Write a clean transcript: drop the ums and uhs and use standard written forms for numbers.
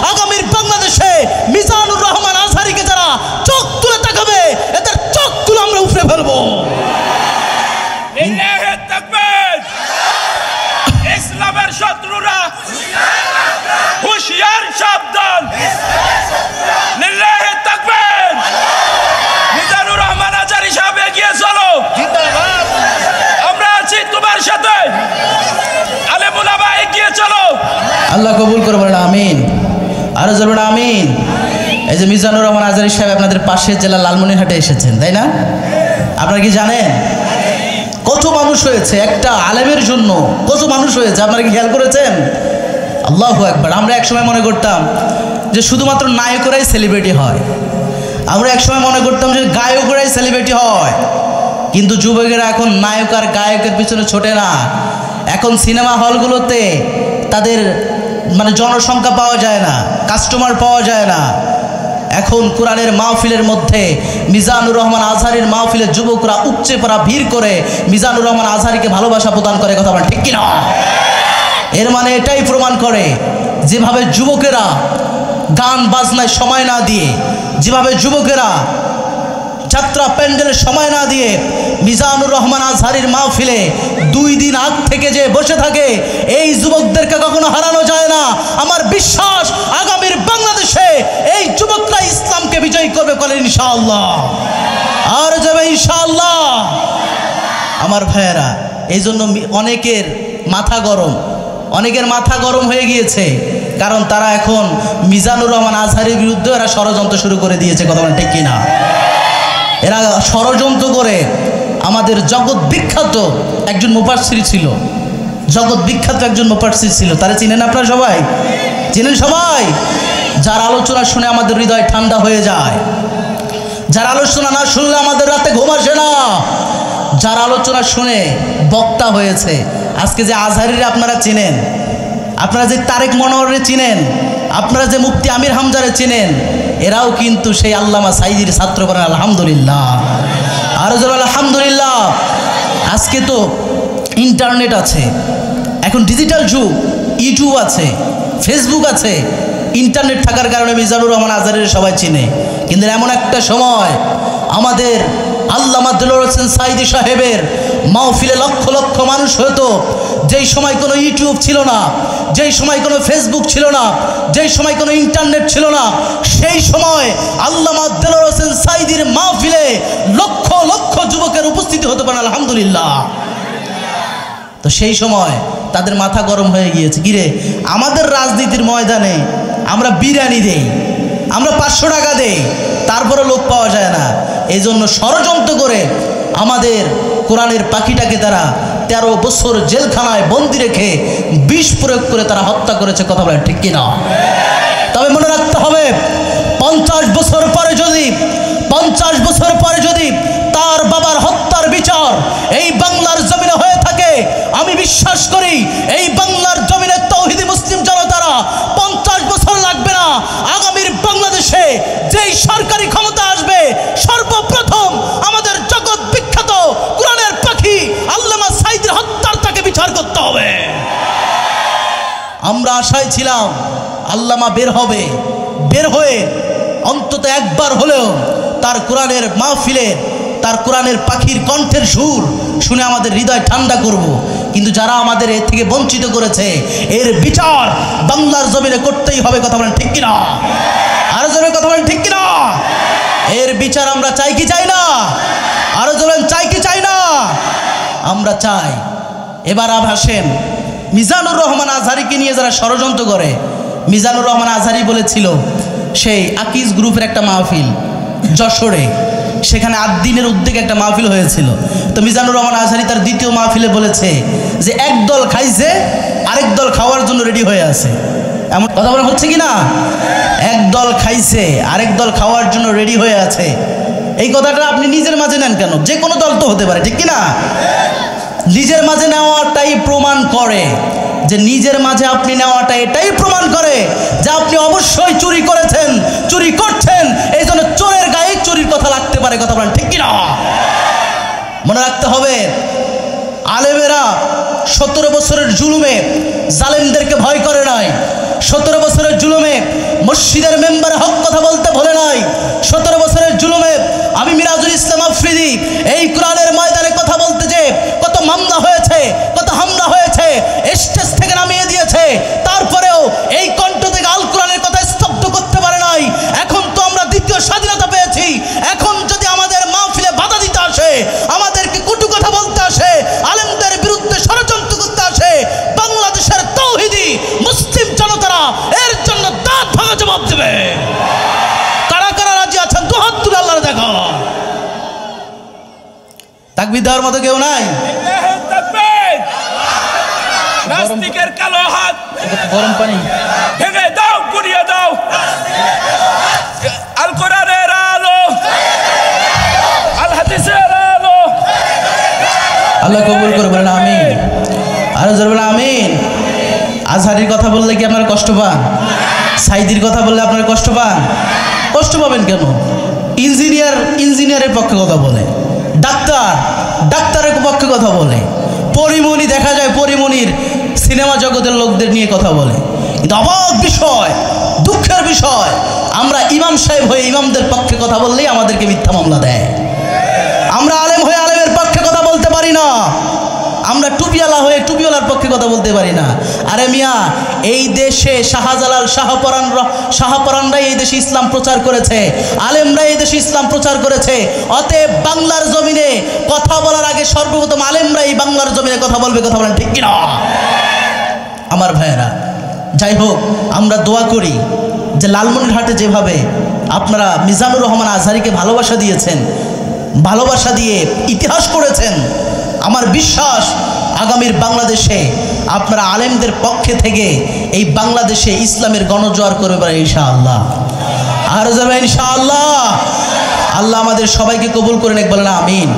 আগামীর বাংলাদেশে মিজানুর রহমান আজহারীকে যারা চোখ তুলে তাকাবে এদের চোখগুলো আমরা উপড়ে ফেলবো। ইসলামের শত্রুরা হুঁশিয়ার সাবধান। লিল্লাহি তাকবীর। মিজানুর রহমান আজহারী সাহেব এগিয়ে চলো, আমরা আছি তোমার সাথে। আলেম উলামা এগিয়ে চলো। আল্লাহ কবুল করে বলেন আমিন। আরো বলবেন আমিন। এই যে মিজানুর রহমান আজহারী সাহেব আপনাদের পাশের জেলা লালমনিরহাটে এসেছেন, তাই না? আপনারা কি জানেন কত মানুষ হয়েছে একটা আলেমের জন্য? কত মানুষ হয়েছে আপনারা কি খেয়াল করেছেন? আল্লাহু আকবার। আমরা একসময় মনে করতাম যে শুধুমাত্র নায়করাই সেলিব্রিটি হয়, আমরা একসময় মনে করতাম যে গায়করাই সেলিব্রিটি হয়, কিন্তু যুবকেরা এখন নায়ক আর গায়কের পিছনে ছোটে না। এখন সিনেমা হলগুলোতে তাদের মানে জনসংখ্যা পাওয়া যায় না, কাস্টমার পাওয়া যায় না। এখন কোরআনের মাহফিলের মধ্যে মিজানুর রহমান আজহারীর মাহফিলে যুবকরা উপচে পড়া ভিড় করে মিজানুর রহমান আজহারীকে ভালোবাসা প্রদান করে। কথা বলেন ঠিক কিনা? এর মানে এটাই প্রমাণ করে যেভাবে যুবকেরা গান বাজনায় সময় না দিয়ে, যেভাবে যুবকেরা যাত্রা প্যান্ডেলের সময় না দিয়ে মিজানুর রহমান আজহারীর মাহফিলে 2 দিন আগ থেকে যে বসে থাকে, এই যুবকদেরকে কখনো হারানো যায় না। আমার বিশ্বাস আগামীর বাংলাদেশে এই যুবকরা ইসলামকে বিজয়ী করবে বলে ইনশাআল্লাহ। আর যাবে ইনশাআল্লাহ। আমার ভাইয়েরা, এই জন্য অনেকের মাথা গরম হয়ে গিয়েছে, কারণ তারা এখন মিজানুর রহমান আজহারীর বিরুদ্ধে এরা ষড়যন্ত্র শুরু করে দিয়েছে। কথা বলেন ঠিক কিনা? এরা ষড়যন্ত্র করে আমাদের জগৎ বিখ্যাত একজন মুফাসসির ছিল, তারা চিনেন আপনারা সবাই? চিনেন সবাই? যার আলোচনা শুনে আমাদের হৃদয় ঠান্ডা হয়ে যায়, যার আলোচনা না শুনলে আমাদের রাতে ঘুম আসে না, যার আলোচনা শুনে বক্তা হয়েছে। আজকে যে আজহারীরা আপনারা চিনেন, আপনারা যে তারেক মনোহরে চিনেন, আপনারা যে মুফতি আমির হামজারে চিনেন, এরাও কিন্তু সেই আল্লামা সাইদির ছাত্র। করেন আলহামদুলিল্লাহ। আরো জোরে আলহামদুলিল্লাহ। আজকে তো ইন্টারনেট আছে, এখন ডিজিটাল যুগ, ইউটিউব আছে, ফেসবুক আছে। ইন্টারনেট থাকার কারণে মিজানুর রহমান আজহারীর সবাই চিনে। কিন্তু এমন একটা সময় আমাদের আল্লামা দেলোয়ার হোসেন সাইদি সাহেবের মাহফিলে লক্ষ লক্ষ মানুষ হতো, যেই সময় কোনো ইউটিউব ছিল না, যেই সময় কোনো ফেসবুক ছিল না, যেই সময় কোনো ইন্টারনেট ছিল না, সেই সময় আল্লামা দেলোয়ার হোসেন সাইদির মাহফিলে লক্ষ লক্ষ যুবকের উপস্থিতি হতে পারে। আলহামদুলিল্লাহ। তো সেই সময় তাদের মাথা গরম হয়ে গিয়েছে, কিরে আমাদের রাজনীতির ময়দানে আমরা বিরিয়ানি দেই, আমরা 500 টাকা দেই, তারপরে লোক পাওয়া যায় না। এই জন্য ষড়যন্ত্র করে আমাদের কোরআনের পাখিটাকে তারা 13 বছর জেলখানায় বন্দি রেখে বিষ প্রয়োগ করে তারা হত্যা করেছে। কথা বলে ঠিক কিনা? তবে মনে রাখতে হবে 50 বছর পরে যদি তার বাবার হত্যার বিচার এই বাংলার জমিনে হয়ে থাকে, আমি বিশ্বাস করি এই বাংলার জমিনে তৌহিদি মুসলিম জনতারা 50 বছর লাগবে না। আগামীর বাংলাদেশে যেই সরকারি ক্ষমতা আসবে, সর্বপ্রথম আমাদের জগৎ বিখ্যাত কোরআনের পাখি আল্লামা সাইদির হত্যার তাকে বিচার করতে হবে। আমরা আশায় ছিলাম আল্লামা বের হয়ে অন্তত একবার হলেও তার কোরআনের মাহফিলে তার কোরআনের পাখির কণ্ঠের সুর শুনে আমাদের হৃদয় ঠান্ডা করব। কিন্তু যারা আমাদের এর থেকে বঞ্চিত করেছে, এর বিচার বাংলার জমিনে করতেই হবে। কথা বলেন ঠিক কিনা? আরো জোরে কথা বলেন ঠিক কিনা? এর বিচার আমরা চাই কি চাই না? আরো জোরে চাই কি চাই না? আমরা চাই। এবার আসেন মিজানুর রহমান আজহারীকে নিয়ে যারা ষড়যন্ত্র করে, মিজানুর রহমান আজহারী বলেছিল সেই আকিজ গ্রুপের একটা মাহফিল যশোরে, সেখানে 8 দিনের উদ্যোগে একটা মাহফিল হয়েছিল। তো মিজানুর রহমান আজহারী তার দ্বিতীয় মাহফিলে বলেছে যে এক দল খাইছে, আরেক দল খাওয়ার জন্য রেডি হয়ে আছে। এমন কথা বলা হচ্ছে কি না? এক দল খাইছে, আরেক দল খাওয়ার জন্য রেডি হয়ে আছে। এই কথাটা আপনি নিজের মাঝে নেন কেন? যে কোনো দল তো হতে পারে, ঠিক কি না? নিজের মাঝে নেওয়াটাই প্রমাণ করে যে নিজের মাঝে আপনি নেওয়াটা এটাই প্রমাণ করে যে আপনি অবশ্যই চুরি করেছেন, চুরি করছেন। এই জন্য চোরের গায়ে চুরির কথা লাগতে পারে। কথা বলেন ঠিক কিনা? মনে রাখতে হবে আলেমেরা 17 বছরের জুলুমে জালেমদেরকে ভয় করে নাই। 17 বছরের জুলুমে মসজিদের মেম্বারে হক কথা বলতে ভুলে নাই। 17 বছরের জুলুমে আমি মিরাজুল ইসলাম আফ্রিদি এই কোরআনের ময়দানে কথা বলতে যে কত মামলা হয়েছে, কত হামলা হয়েছে, স্টেজ থেকে নামিয়ে দিয়েছে, তারপরেও এই কণ্ঠ থেকে আল কোরআনের কথা স্তব্ধ করতে পারে নাই। এখন তো আমরা দ্বিতীয় স্বাধীনতা পেয়েছি, এখন যদি আমাদের মাহফিলে বাধা দিতে আসে, আমাদেরকে কটু কথা বলতে আসে, আলেমদের বিরুদ্ধে ষড়যন্ত্র করতে আসে, বাংলাদেশের তৌহিদি মুসলিম জনতারা এর জন্য দাঁত ভাঙা জবাব দেবে। কারা কারা রাজি আছেন দুহাত তুলে আল্লাহর দেখো। তাকবীর দেওয়ার মতো কেউ নাই? নাস্তিকের কালো হাত গরম পানি ভেঙে দাও, গুড়িয়ে দাও। আল কোরআনের আলো, আল হাদিসের আলো। আল্লাহ কবুল করে বলেন আমিন। আরো জোরে বলেন আমিন। আজহারির কথা বললে কি আপনারা কষ্ট পান? সাইদির কথা বললে আপনারা কষ্ট পান? কষ্ট পাবেন কেন? ইঞ্জিনিয়ারের পক্ষে কথা বলে, ডাক্তারের পক্ষে কথা বলে, পরিমণি দেখা যায় পরিমণির সিনেমা জগতের লোকদের নিয়ে কথা বলে। কিন্তু অবাক বিষয়, দুঃখের বিষয়, আমরা ইমাম সাহেব হয়ে ইমামদের পক্ষে কথা বললেই আমাদেরকে মিথ্যা মামলা দেয়। আমরা আলেম হয়ে আলেমের পক্ষে কথা বলতে পারি না, আমরা টুপিওয়ালা হয়ে টুপিওয়ালার পক্ষে কথা বলতে পারি না। আরে মিয়া, এই দেশে শাহজালাল শাহপরানরাই এই দেশে ইসলাম প্রচার করেছে, আলেমরা এই দেশে ইসলাম প্রচার করেছে। অতএব বাংলার জমিনে কথা বলার আগে সর্বপ্রথম আলেমরা এই বাংলার জমিনে কথা বলবে। কথা বলেন ঠিক কিনা আমার ভাইয়েরা? যাই হোক, আমরা দোয়া করি যে লালমনিরহাটে যেভাবে আপনারা মিজানুর রহমান আজহারিকে ভালোবাসা দিয়েছেন, ভালোবাসা দিয়ে ইতিহাস করেছেন, আমার বিশ্বাস আগামীর বাংলাদেশে আপনারা আলেমদের পক্ষে থেকে এই বাংলাদেশে ইসলামের গণজোয়ার করবে ইনশাআল্লাহ। আর ইনশাআল্লাহ। আল্লাহ আমাদের সবাইকে কবুল করে নেক, বলেন আমিন।